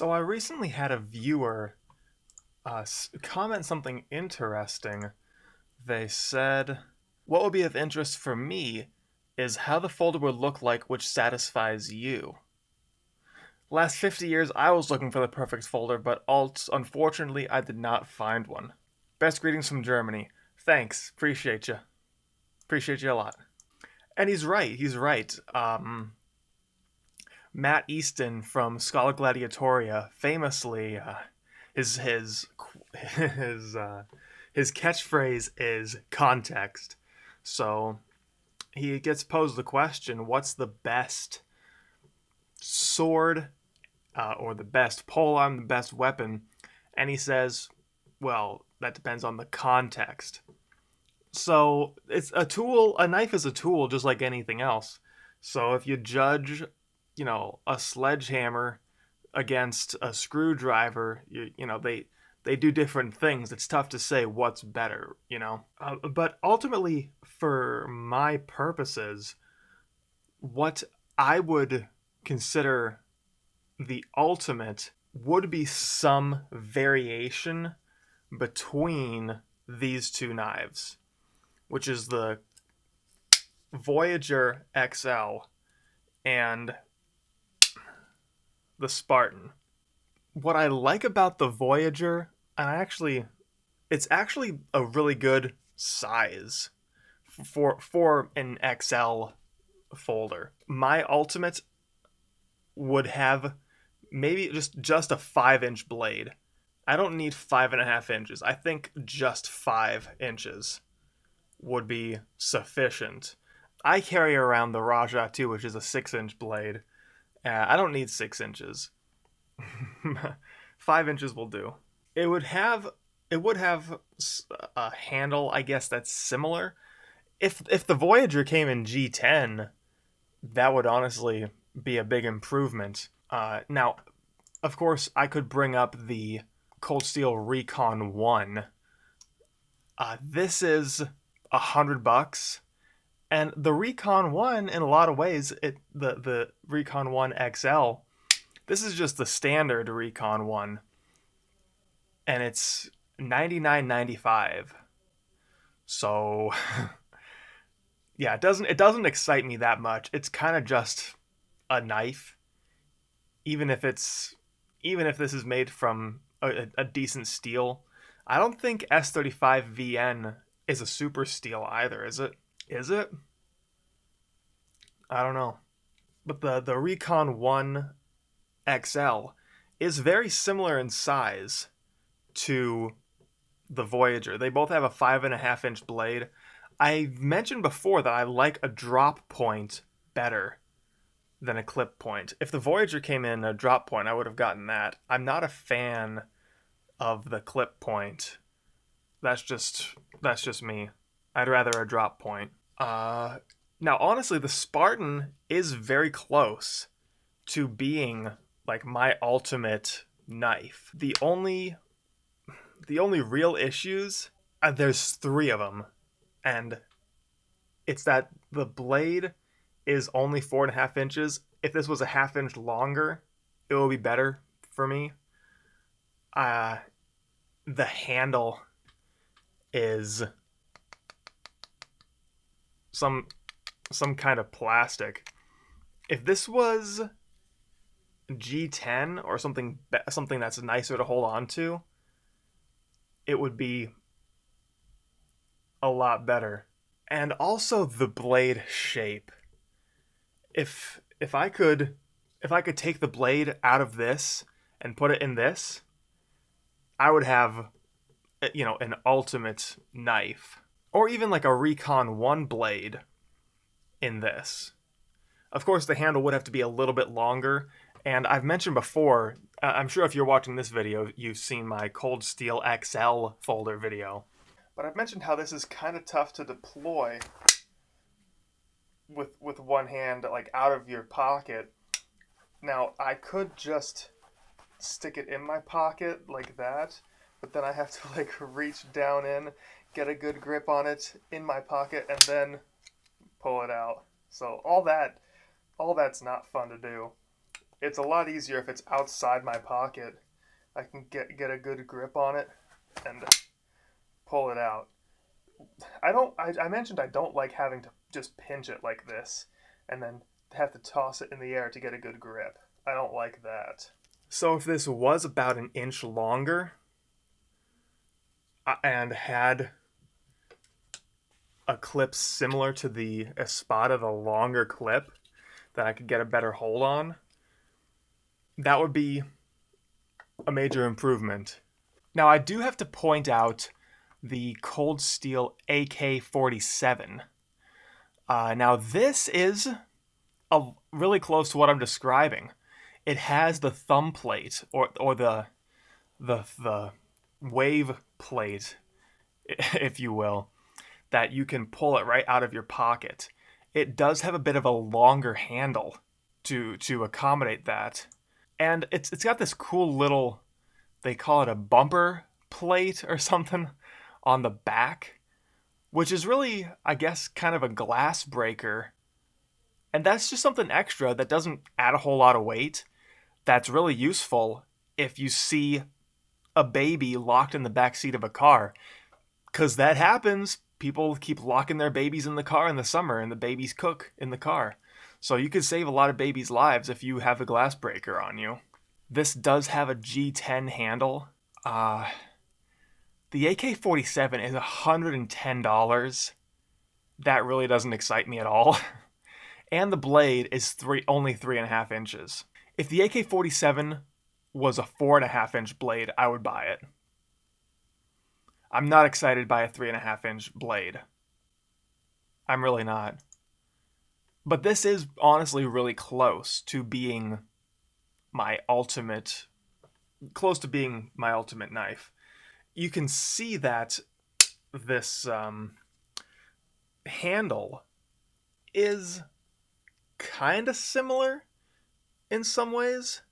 So I recently had a viewer comment something interesting. They said, "What would be of interest for me is how the folder would look like which satisfies you." Last 50 years, I was looking for the perfect folder, but unfortunately, I did not find one. Best greetings from Germany. Thanks. Appreciate you. Appreciate you a lot. And he's right. He's right. Matt Easton from Scala Gladiatoria famously his his his catchphrase is context. So he gets posed the question, what's the best sword or the best polearm, the best weapon? And he says, well, that depends on the context. So it's a tool. A knife is a tool just like anything else. So if you judge, a sledgehammer against a screwdriver, they do different things. It's tough to say what's better. But ultimately, for my purposes, what I would consider the ultimate would be some variation between these two knives, which is the Voyager XL and the Spartan. What I like about the Voyager, it's actually a really good size for an XL folder. My ultimate would have maybe just a 5-inch blade. I don't need 5.5 inches. I think just 5 inches would be sufficient. I carry around the Raja 2, which is a 6-inch blade. I don't need 6 inches. 5 inches will do. It would have a handle, I guess, that's similar. If the Voyager came in G10, that would honestly be a big improvement. Now, of course, I could bring up the Cold Steel Recon 1. This is $100, and the Recon 1, in a lot of ways, the Recon 1 XL, this is just the standard Recon 1, and it's $99.95. So, yeah, it doesn't excite me that much. It's kind of just a knife, even if this is made from a decent steel. I don't think S35 VN is a super steel either, is it? Is it? I don't know. But the Recon 1 XL is very similar in size to the Voyager. They both have a 5.5-inch blade. I mentioned before that I like a drop point better than a clip point. If the Voyager came in a drop point, I would have gotten that. I'm not a fan of the clip point. That's just me. I'd rather a drop point. Now, honestly, the Spartan is very close to being like my ultimate knife. The only real issues, there's 3 of them, and it's that the blade is only 4.5 inches. If this was a 1/2 inch longer, it would be better for me. The handle is some kind of plastic. If this was G10 or something that's nicer to hold on to, it would be a lot better. And also the blade shape. If I could take the blade out of this and put it in this, I would have an ultimate knife, or even like a Recon 1 blade in this. Of course, the handle would have to be a little bit longer, and I've mentioned before, I'm sure if you're watching this video, you've seen my Cold Steel XL folder video. But I've mentioned how this is kind of tough to deploy with one hand, like out of your pocket. Now, I could just stick it in my pocket like that, but then I have to like reach down in, get a good grip on it in my pocket, and then pull it out. So all that's not fun to do. It's a lot easier if it's outside my pocket. I can get a good grip on it and pull it out. I mentioned I don't like having to just pinch it like this and then have to toss it in the air to get a good grip. I don't like that. So if this was about an inch longer and had a clip similar to the Espada, the longer clip that I could get a better hold on, that would be a major improvement. Now I do have to point out the Cold Steel AK-47. Now this is really close to what I'm describing. It has the thumb plate or the wave plate, if you will, that you can pull it right out of your pocket. It does have a bit of a longer handle to accommodate that. And it's got this cool little, they call it a bumper plate or something on the back, which is really, I guess, kind of a glass breaker. And that's just something extra that doesn't add a whole lot of weight. That's really useful if you see a baby locked in the back seat of a car, because that happens. People keep locking their babies in the car in the summer, and the babies cook in the car. So you could save a lot of babies' lives if you have a glass breaker on you. This does have a G10 handle. The AK-47 is $110. That really doesn't excite me at all. And the blade is only 3.5 inches. If the AK-47 was a 4.5-inch blade, I would buy it. I'm not excited by a 3.5-inch blade. I'm really not. But this is honestly really close to being my ultimate knife. You can see that this handle is kind of similar in some ways.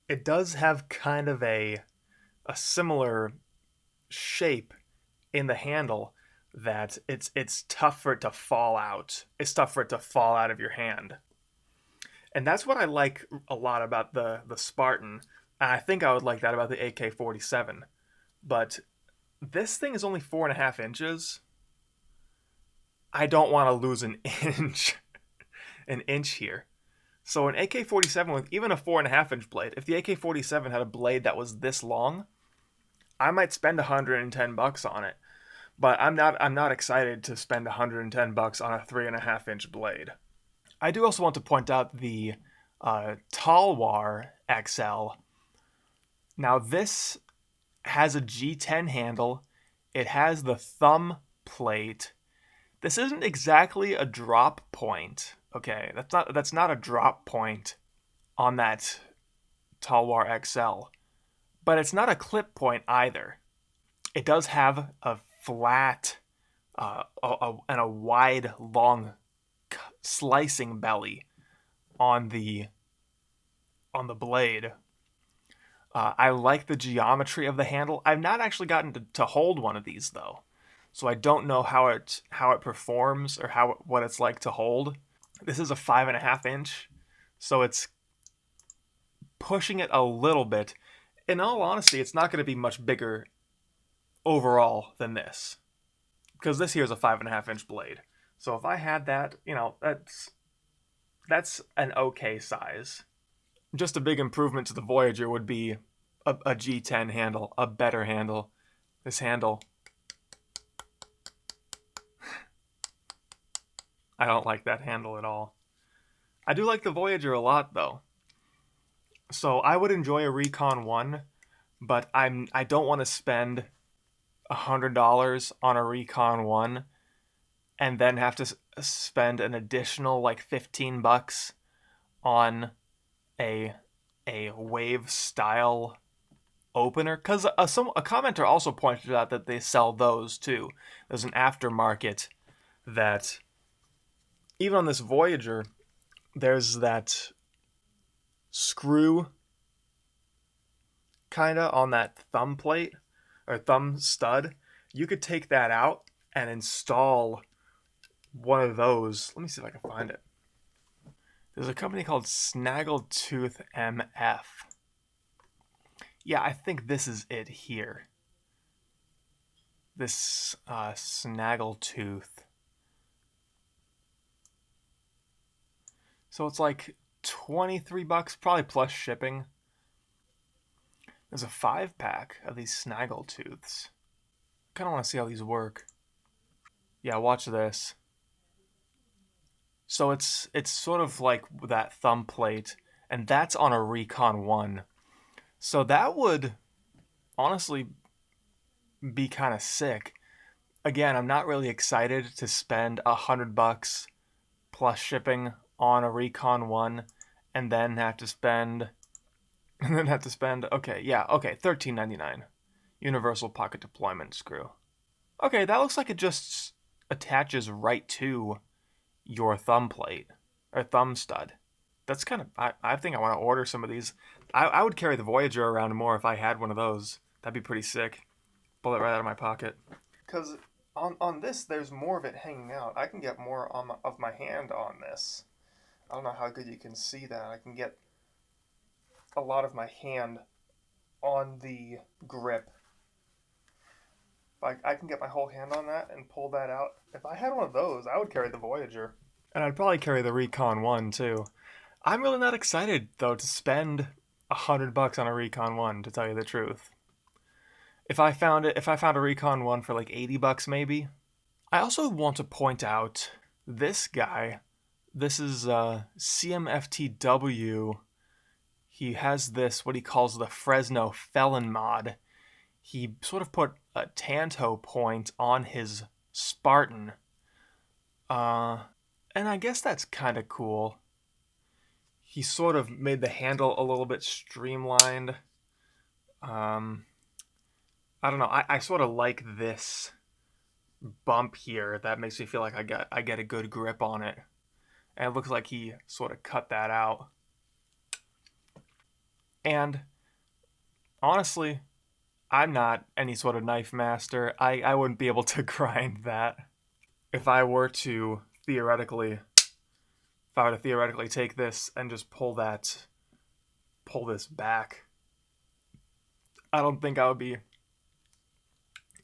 It does have kind of a similar shape in the handle that it's tough for it to fall out. It's tough for it to fall out of your hand. And that's what I like a lot about the Spartan. And I think I would like that about the AK-47. But this thing is only 4.5 inches. I don't want to lose an inch here. So an AK-47 with even a 4.5-inch blade, if the AK-47 had a blade that was this long, I might spend $110 on it. But I'm not excited to spend $110 on a 3.5-inch blade. I do also want to point out the Talwar XL. Now this has a G10 handle. It has the thumb plate. This isn't exactly a drop point. Okay, that's not a drop point on that Talwar XL. But it's not a clip point either. It does have a flat and a wide, long slicing belly on the blade. I like the geometry of the handle. I've not actually gotten to hold one of these though, so I don't know how it performs or what it's like to hold. This is a 5.5 inch, so it's pushing it a little bit. In all honesty, it's not going to be much bigger overall than this, because this here is a 5.5 inch blade. So if I had that, that's an okay size. Just a big improvement to the Voyager would be a G10 handle, a better handle. This handle, I don't like that handle at all. I do like the Voyager a lot though. So I would enjoy a Recon 1, but I don't want to spend $100 on a Recon 1 and then have to spend an additional like $15 on a wave style opener, because a commenter also pointed out that they sell those too. There's an aftermarket that even on this Voyager, there's that screw kind of on that thumb plate or thumb stud. You could take that out and install one of those. Let me see if I can find it. There's a company called Snaggletooth MF. Yeah, I think this is it here. This Snaggletooth. So it's like $23, probably plus shipping. There's a 5-pack of these Snaggletooths. Kind of want to see how these work. Yeah, watch this. So it's sort of like that thumb plate, and that's on a Recon 1. So that would honestly be kind of sick. Again, I'm not really excited to spend $100 plus shipping on a Recon 1 and then have to spend okay, yeah, okay, $13.99. Universal pocket deployment screw. Okay, that looks like it just attaches right to your thumb plate or thumb stud. That's kind of I think I want to order some of these. I would carry the Voyager around more if I had one of those. That'd be pretty sick. Pull it right out of my pocket. Because on this, there's more of it hanging out. I can get more of my hand on this. I don't know how good you can see that. I can get a lot of my hand on the grip. I can get my whole hand on that and pull that out. If I had one of those, I would carry the Voyager. And I'd probably carry the Recon 1 too. I'm really not excited though to spend $100 on a Recon 1, to tell you the truth. If I found a Recon 1 for like $80 maybe. I also want to point out this guy. This is CMFTW. He has this, what he calls the Fresno Felon mod. He sort of put a Tanto point on his Spartan. And I guess that's kind of cool. He sort of made the handle a little bit streamlined. I don't know. I sort of like this bump here. That makes me feel like I get a good grip on it. And it looks like he sort of cut that out. And honestly, I'm not any sort of knife master. I wouldn't be able to grind that. If I were to theoretically take this and just pull this back, I don't think I would be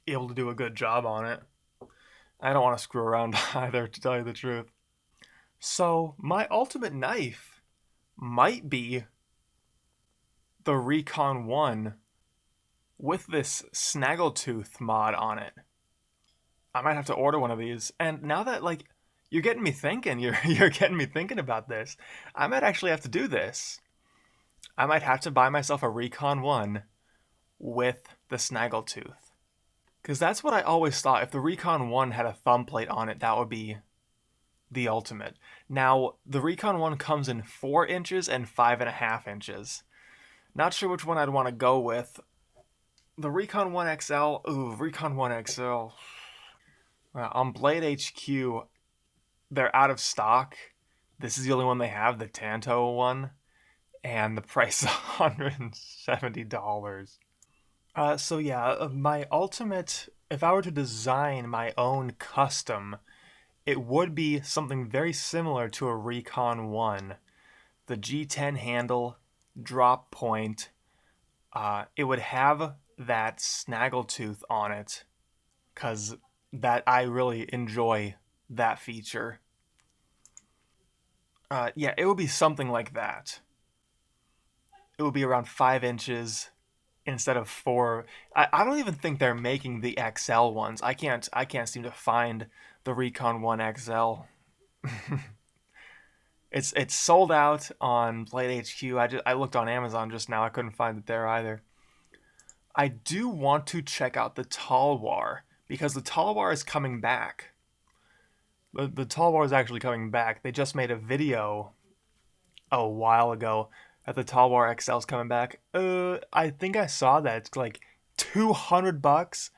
able to do a good job on it. I don't want to screw around either, to tell you the truth. So my ultimate knife might be the Recon 1 with this Snaggletooth mod on it. I might have to order one of these. And now that you're getting me thinking, you're getting me thinking about this, I might actually have to do this. I might have to buy myself a Recon 1 with the Snaggletooth. Because that's what I always thought. If the Recon 1 had a thumb plate on it, that would be the ultimate. Now, the Recon 1 comes in 4 inches and 5.5 inches. Not sure which one I'd want to go with. The Recon 1 XL. Ooh, Recon 1 XL. On Blade HQ, they're out of stock. This is the only one they have, the Tanto one. And the price is $170. So yeah, my ultimate, if I were to design my own custom, it would be something very similar to a Recon 1. The G10 handle, drop point, it would have that Snaggletooth on it, because that I really enjoy that feature. Yeah, it would be something like that. It would be around 5 inches instead of 4. I don't even think they're making the XL ones. I can't seem to find the Recon 1 XL. It's sold out on Blade HQ. I looked on Amazon just now. I couldn't find it there either. I do want to check out the Talwar, because the Talwar is coming back. The Talwar is actually coming back. They just made a video a while ago that the Talwar XL is coming back. I think I saw that. It's like $200.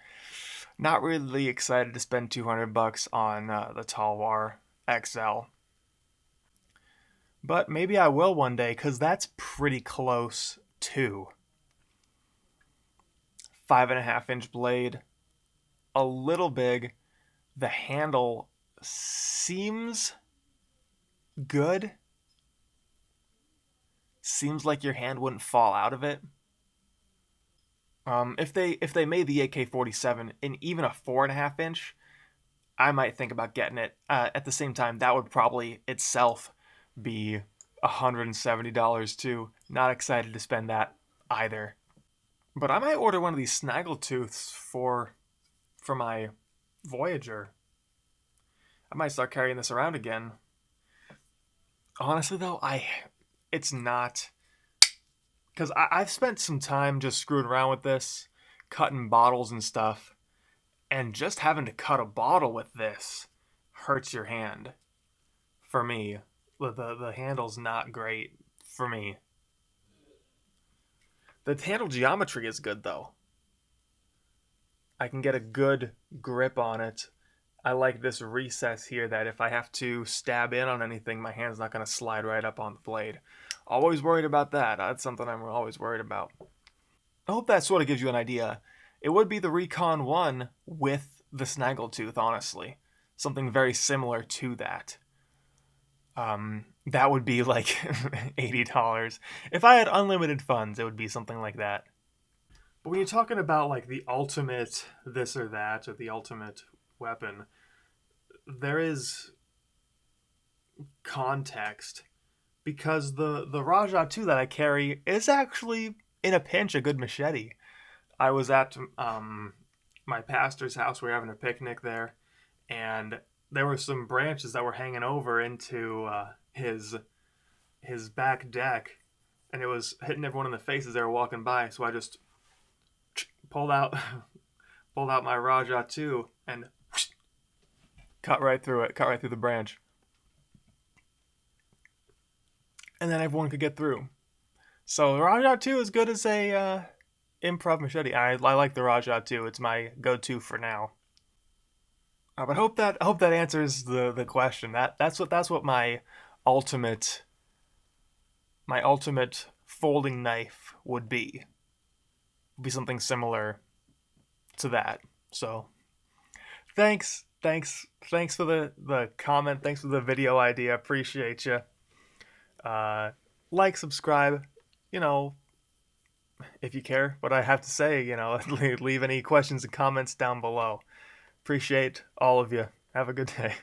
Not really excited to spend $200 on the Talwar XL. But maybe I will one day, because that's pretty close too. 5.5-inch blade. A little big. The handle seems good. seems like your hand wouldn't fall out of it. If they made the AK-47 in even a 4.5 inch, I might think about getting it. At the same time, that would probably itself be $170 too. Not excited to spend that either. But I might order one of these Snaggletooths for my Voyager. I might start carrying this around again. Honestly, though, it's not because I've spent some time just screwing around with this, cutting bottles and stuff, and just having to cut a bottle with this hurts your hand. For me, the handle's not great for me. The handle geometry is good though. I can get a good grip on it. I like this recess here that if I have to stab in on anything, my hand's not going to slide right up on the blade. Always worried about that. That's something I'm always worried about. I hope that sort of gives you an idea. It would be the Recon 1 with the Snaggletooth, honestly. Something very similar to that. That would be like $80. If I had unlimited funds, it would be something like that. But when you're talking about like the ultimate this or that, or the ultimate weapon, there is context because the Raja 2 that I carry is actually in a pinch a good machete. I was at my pastor's house. We were having a picnic there, and there were some branches that were hanging over into his back deck, and it was hitting everyone in the face as they were walking by. So I just pulled out pulled out my Raja 2 and cut right through it, cut right through the branch, and then everyone could get through. So the Raja 2 is good as a improv machete. I like the Raja 2. It's my go-to for now. But I hope that answers the question. That's what ultimate my ultimate folding knife would be. Would be something similar to that. So thanks for the comment. Thanks for the video idea. Appreciate you. Uh, like, subscribe. You know, if you care what I have to say, leave any questions and comments down below. Appreciate all of you. Have a good day.